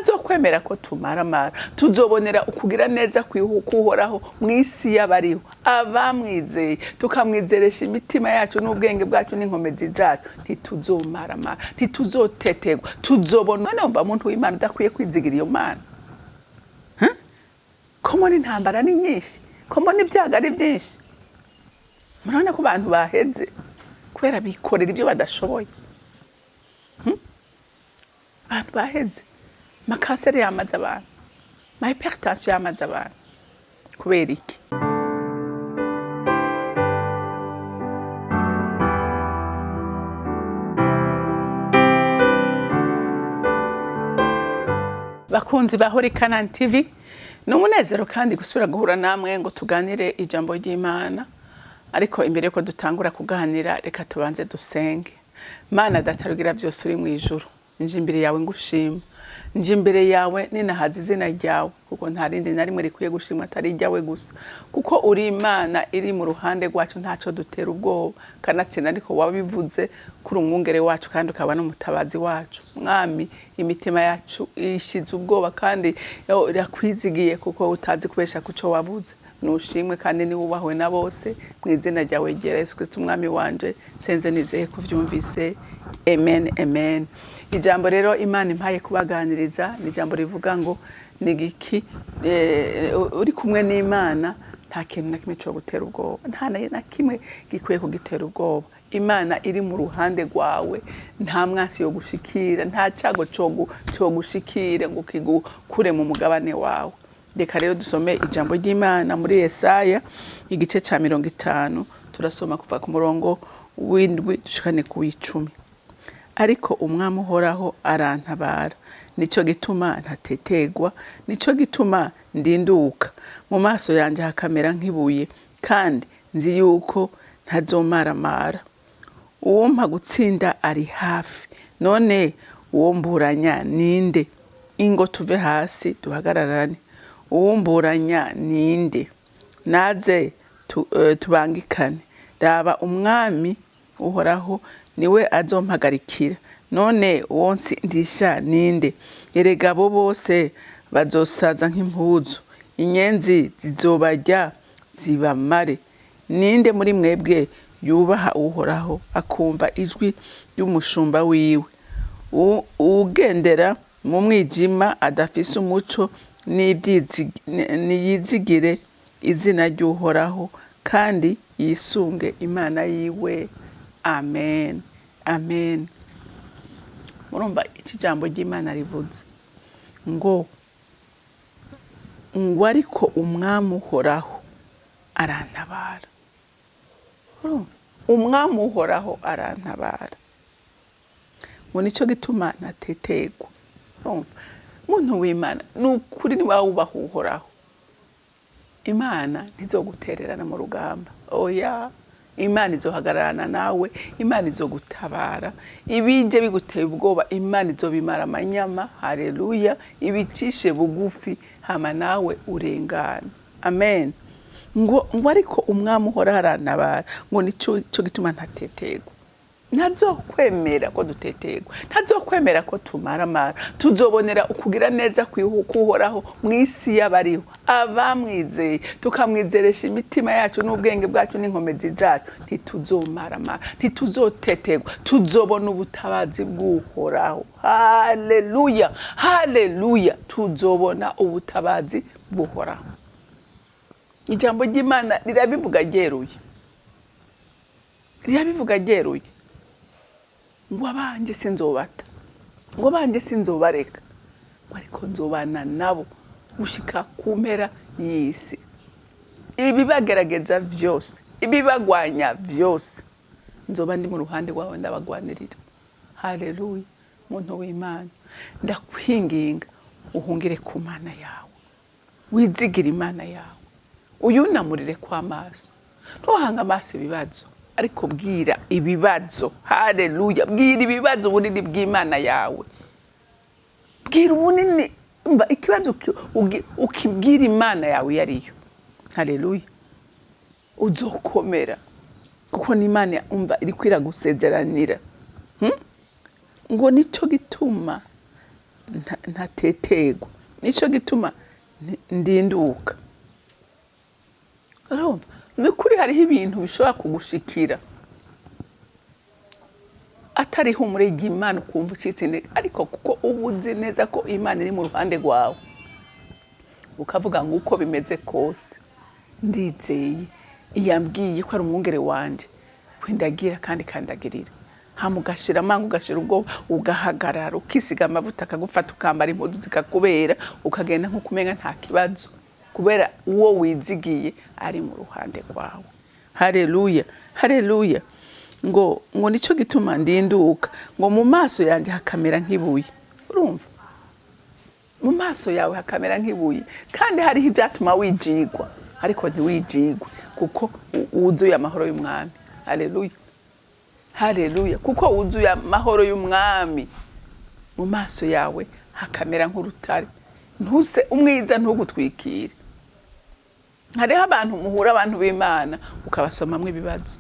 ntazokwemera ko tumaramara tuzobonera ukugira neza kuhoraho mw'isi y'abariho abamwizeye tukamwizeresha imitima yacu n'ubwenge bwacu n'inkomezi zacu ntituzomaramara ntituzotetegwa tuzobona numva umuntu w'Imana udakwiye kwizigira iyo Mana ko mbona intambara ni nyinshi ko mbona ibyago ari byinshi murabona ko abantu baheze kubera bikorera ibyo badashoboye abantu baheze makanseri yamaze abantu hypertension yamaze abantu kubera iki bakunzi bahori Kanani TV n'umunezero kandi gusubira guhura namwe ngo tuganire ijambo ry'Imana ariko imbere ko dutangura kuganira reka tubanze dusenge. Mana datarugira byose uri mu ijuru nje imbere yawe ngushima nje imbere yawe ninahaza izina ryawe kuko nta rindi na rimwe rikwiye gushimwa atari ryawe gusa kuko uri Imana iri mu ruhande rwacu ntaco dutera ubwoba kanatsinda ariko wabivuze kuri umwungere wacu kandi ukaba n'umutabazi wacu mwami imitima yacu ishize ubwoba kandi irakwizigiye kuko utazi kubesha kuco wavuze nushimwe kandi ni wubahwe na bose mu izina ryawe ryera Yesu Kristo umwami wanje senze nizeye kuvyumvise amen amen. Ijambo rero Imana impaye kubaganiriza ni ijambo rivuga ngo nigiki uri kumwe n'Imana nta kintu na kimwe cyo gutera ubwoba nta na kimwe gikwiye kugitera ubwoba. Imana iri mu ruhande rwawe nta mwasi yo gushikira nta cago cyo gushikira ngo kigukure mu mugabane wawe. Reka rero dusome ijambo ry'Imana muri Yesaya igice ca 50 turasoma kuva ku murongo w'indwi dushikane ku 10. Ariko umwami uhoraho arantabara nico gituma ntatetegwa nico gituma ndinduka mu maso yanje hakamera nk'ibuye kandi nzi yuko ntazomaramara. Uwo mpa gutsinda ari hafi none uwo mburanya ninde? Ingo tuve hasi duhagararane. Uwo mburanya ninde? Naze tubangikane. Raba umwami uhoraho niwe azompagarikira none uwo ntsindisha ninde? Erega bo bose bazosaza nk'impuzu inyenzi zizobarya zibamare. Ninde muri mwebwe yubaha uhoraho akumva ijwi y'umushumba wiwe? Ugendera mu mwijima adafise umuco niyizigire izina ry'uhoraho kandi yisunge Imana yiwe. Amen amen. Murumva iki jambo ry'Imana rivuze ngo ariko umwami uhoraho arantabara. Umwami uhoraho arantabara ngo nico gituma ntatetegwa. Muntu w'Imana n'ukuri ni wawubaha uhoraho Imana ntizogutererana mu rugamba. Oya Imana izohagararana nawe Imana izogutabara ibije biguteye ubwoba Imana izobimara amanyama. Haleluya. Ibicishe bugufi hama nawe urengana. Amen. Ngo ariko umwami uhoraho arantabara ngo nico gituma ntatetegwa. Ntazokwemera ko dutetegwa ntazokwemera ko tumaramara tuzobonera ukugira neza kuhoraho mw'isi y'abariho abamwizeye tukamwizeresha imitima yacu n'ubwenge bwacu n'inkomezi zacu ntituzomaramara ntituzotetegwa tuzobona ubutabazi bw'uhoraho. Haleluya haleluya. Tuzobona ubutabazi bw'uhoraho. Ijambo ry'Imana rirabivuga ryeruye ngo abanje sinzobata ngo banje sinzobareka ariko nzobana nabo gushika ku mpera y'isi. Ibibagerageza byose ibibagwanya byose nzoba ndi mu ruhande rwawe ndabagwanirira. Haleluya. Muntu w'Imana ndakwinginga uhungire ku Mana yawe wizigire Imana yawe uyunamurire kwa maso ntuhanga amaso ibibazo ariko bwira ibibazo. Haleluya. Bwira ibibazo bunini bw'Imana yawe. Bwira ubunini umva ikibazo ukibwira Imana yawe yariyo. Haleluya. Uzokomera kuko ni Imana umva iri kwira gusezeranira. Ngo nico gituma ntatetegwa. Nico gituma ndinduka. Urumva nukuri hariho ibintu bishobora kugushikira atari humure y'Imana ukumva ucitse, ariko kuko ubuzi neza ko Imana iri mu ruhande rwawe ukavuga ngo uko bimeze kose ndizeye iyambwiye ko ari umwungere wanje kwindagira kandi kandagirira hamugashira amanga ugashira ubwo ugahagarara ukisiga amavuta akagufata ukambara impuzu zikakubera ukagenda nko kumenga nta kibazo kubera uwo wizigiye ari mu ruhande rwawe. Haleluya, haleluya. Ngo nico gituma ndinduka, ngo mu maso yanje hakamera nk'ibuye. Urumva, mu maso yawe hakamera nk'ibuye, kandi hariho ibyatuma wijigwa ariko ntiwijigwe kuko wuzuye amahoro y'umwami. Haleluya, haleluya. Kuko wuzuye amahoro y'umwami, mu maso yawe hakamera nk'urutare, ntuse umwiza ntugutwikire. Hariho abantu muhura abantu b'Imana ukabasomamwe ibibazo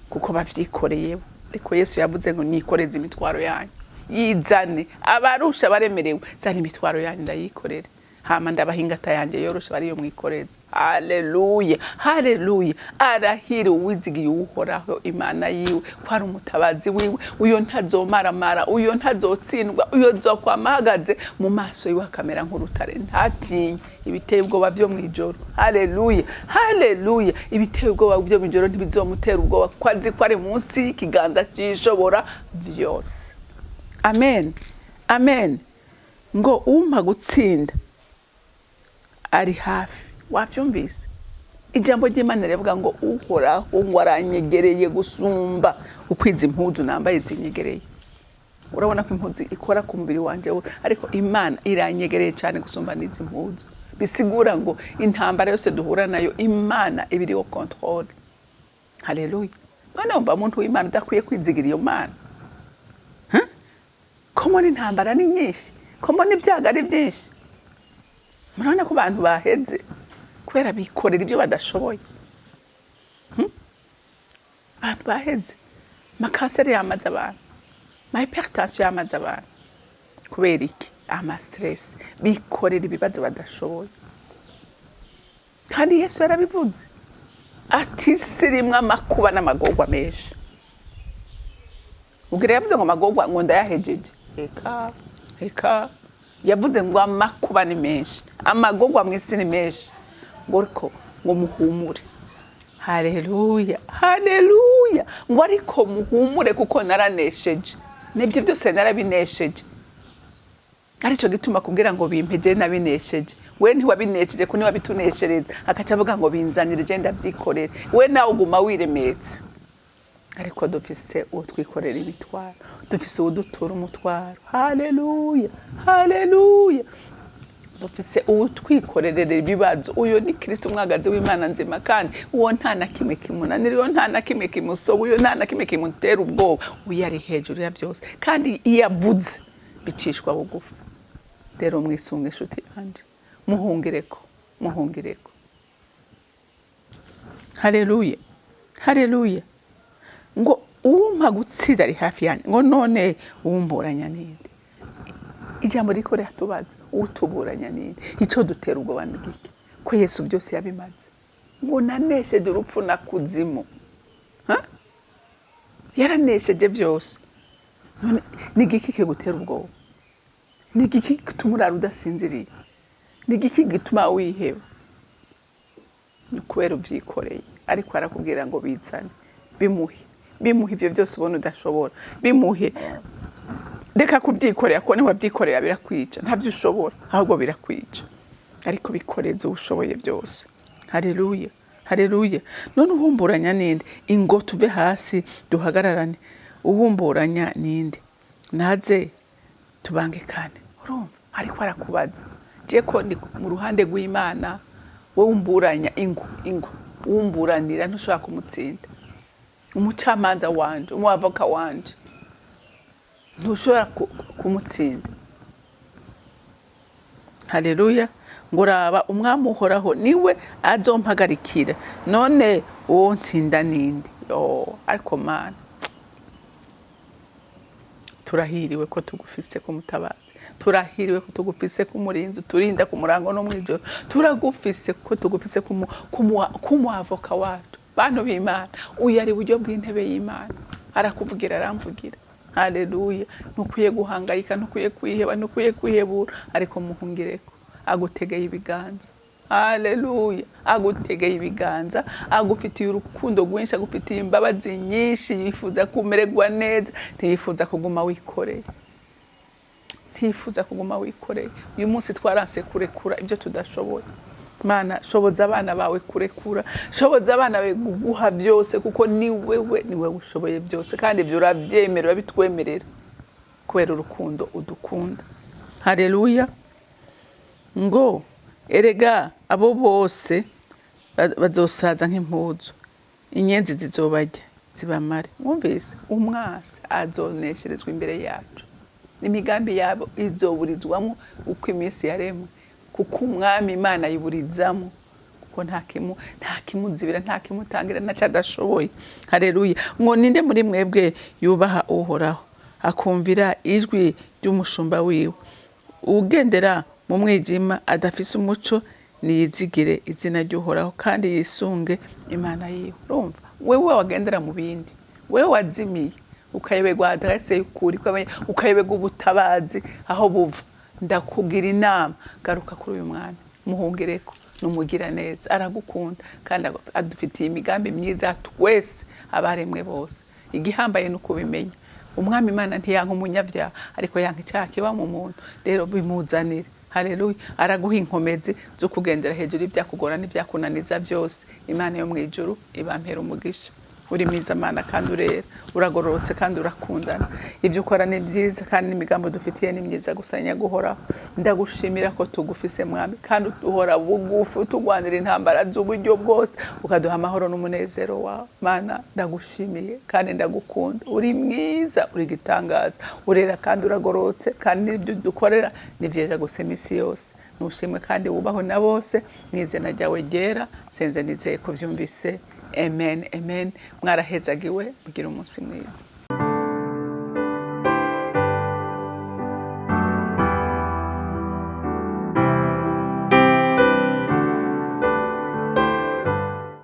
kuko bavyikoreye, ariko Yesu yavuze ngo nikoreze imitwaro yanyu, yizane abarusha baremerewe, zana imitwaro yanyu ndayikorere, hama ndabahingata yanje yorosha bariyo mwikoreza. Haleluya, haleluya. Arahiri uwizigiye uhoraho Imana yiwe ko ari umutabazi wiwe, uyo ntazomaramara, uyo ntazotsindwa, uyo zokwamahagaze mu maso yiwe akamera nk'urutare, ntatinye ibiteye ubwoba byo mwijoro. Haleluya, haleluya. Ibiteye ubwoba byo mwijoro ntibizomutera ubwoba kwazi ko ari munsi y'ikiganza cy'ishobora byose. Amen, amen. Ngo umpa gutsinda ari hafi. Wavyumvise ijambo ry'Imana rivuga ngo uhoraho ngo aranyegereye gusumba ukwiza impuzu nambaye zinyegereye. Urabona ko impuzu ikora ku mubiri wanje, ariko Imana iranyegereye cyane gusumba n'izi mpuzu. Bisigura ngo intambara yose duhura nayo Imana ibiriho control. Haleluya. Mwana umva umuntu w'Imana udakwiye kwizigira iyo Mana. Komo n'intambara ni nyinshi, komo n'ibyaga ari byinshi. Murabona ko abantu baheze kubera bikorera ibyo badashoboye. Abantu baheze, makanseri yamaze abantu, hypertension yamaze abantu. Kubera iki? Ama stress, bikorera ibibazo badashoboye. Kandi Yesu yarabivuze ati sirimwe amakuba n'amagorwa menshi. Ubwira yavuze ngo amagorwa ngo ndayahejeje. Eka yavuze ngo amakuba ni menshi, amagorwa mw'isi ni menshi, ngo muhumure. Haleluya, haleluya. Ngo ariko muhumure kuko naranesheje, n'ibyo byose narabinesheje. Arico gituma kubwira ngo bimpeje nabinesheje. We ntiwabinesheje ko niba bituneshereza, akacavuga ngo binzanire je ndavyikorera. We nawe uguma wiremetse. Ariko dufise utwikorera imitwaro, dufise udutura umutwaro. Haleluya, haleluya. Dufise utwikorerera ibibazo. Uyo ni Kristo umwagazi w'Imana nzima, kandi uwo nta na kimwe kimunanira, uwo nta na kimwe kimusoba, uyo nta na kimwe kimutera ubwoba. Uyo ari hejuru ya byose, kandi iyo avuze bicishwa bugufi. Rero mwisunge inshuti yanje, muhungireko, muhungireko. Haleluya, haleluya. Ngo umpa gutsida ari hafi yanjye, ngo none umburanya ninde? Ijambo riko ratubaza utuburanya ninde? Ico dutera ubwoba n'igiki? Ko Yesu byose yabimaze. Ngo nanesheje urupfu na kuzimu. Yaranesheje byose. None n'igiki kigutera ubwoba? N'igiki gitumura udasinziriye? N'igiki gituma wiheba? Kubera uvyikoreye, ariko arakubwira ngo bizane, bimuhe ivyo byose ubona udashobora, bimuhe. Reka kubyikorera, ko niba byikorera birakwica, ntavyo ushobora, ahubwo birakwica. Ariko bikoreze ushoboye byose. Haleluya, haleluya. None uhumburanya ninde? Ingo tuve hasi duhagararane. Uhumburanya ninde? Naze tubangekane. Urumva ariko arakubaza, je ko ndi mu ruhande rw'Imana, wowe umburanya ingo umburanira ntushaka kumutsinda. Umucamanza wanje, umwavoka wanje, ntushobora kumutsinda. Haleluya. Nguraba umwami uhoraho niwe azompagarikira, none uwo ntsinda ninde? Ariko Mana turahiriwe ko tugufise ko mutabazi. turahiriwe ko tugufise ku murinzi turinda ku murango no mwijoro turagufise ko tugufise ku avoka wacu bantu b'Imana uyu ari buryo bw'intebe y'Imana arakuvugira aramvugira haleluya ntukwiye guhangayika ntukwiye kwiheba ntukwiye kwihebura ariko muhungireko agutegeye ibiganza haleluya agutegeye ibiganza agufitiye urukundo rwinshi agufitiye imbabazi nyinshi yifuza kumererwa neza ntiyifuza kuguma wikoreye uyu munsi twaranse kurekura ibyo tudashoboye Mana shoboza abana bawe kurekura shoboza abana bawe guha byose kuko ni wewe ushoboye byose kandi ibyo urabyemera bitwemerera kubera urukundo udukunda haleluya ngo erega abo bose bazosaza nk'impuzu inyenzi zizobajya zibamare mwumvise umwasi azonesherezwa imbere yacu n'imigambi yabo izoburizwamo uko iminsi yaremwe kuko umwami Imana yiburizamo kuko nta kimuzibira nta kimutangira nta cyadashoboye haleluya ngo ninde muri mwebwe yubaha uhoraho akumvira ijwi ry'umushumba wiwe ugendera mu mwijima adafise umuco niyizigire izina ry'uhoraho kandi yisunge Imana yiwe urumva wewe wagendera mu bindi wewe wazimiye ukayebegwa adresse y'ukuri ukayebegwa ubutabazi aho buva ndakugira inama garuka kuri uyu mwana muhungireko numugira neza aragukunda kandi adufitiye imigambi myiza twese abaremwe bose igihambaye no kubimenya umwami Imana ntiyanka umunyabyaha ariko yanka icyaha kiba mu muntu rero bimuzanire haleluya araguha inkomezi zo kugendera hejuru ibyakugora n'ibyakunaniza byose Imana yo mu ijuru ibampera umugisha uri mwiza Mana kandi urera uragororotse kandi urakundana ibyo ukora ni byiza kandi n'imigambo dufitiye ni myiza gusanya guhoraho ndagushimira ko tugufise mwami kandi uhora bugufi tugwanira intambara z'uburyo bwose ukaduha amahoro n'umunezero wawe Mana ndagushimiye kandi ndagukunda uri mwiza uri gitangaza urera kandi uragororotse kandi ibyo dukorera ni byiza gusa imisi yose nushimwe kandi wubaho na bose mwizina ryawe ryera senze nizeye ko byumvise amen amen mwarahezagiwe mugira umunsi mwiza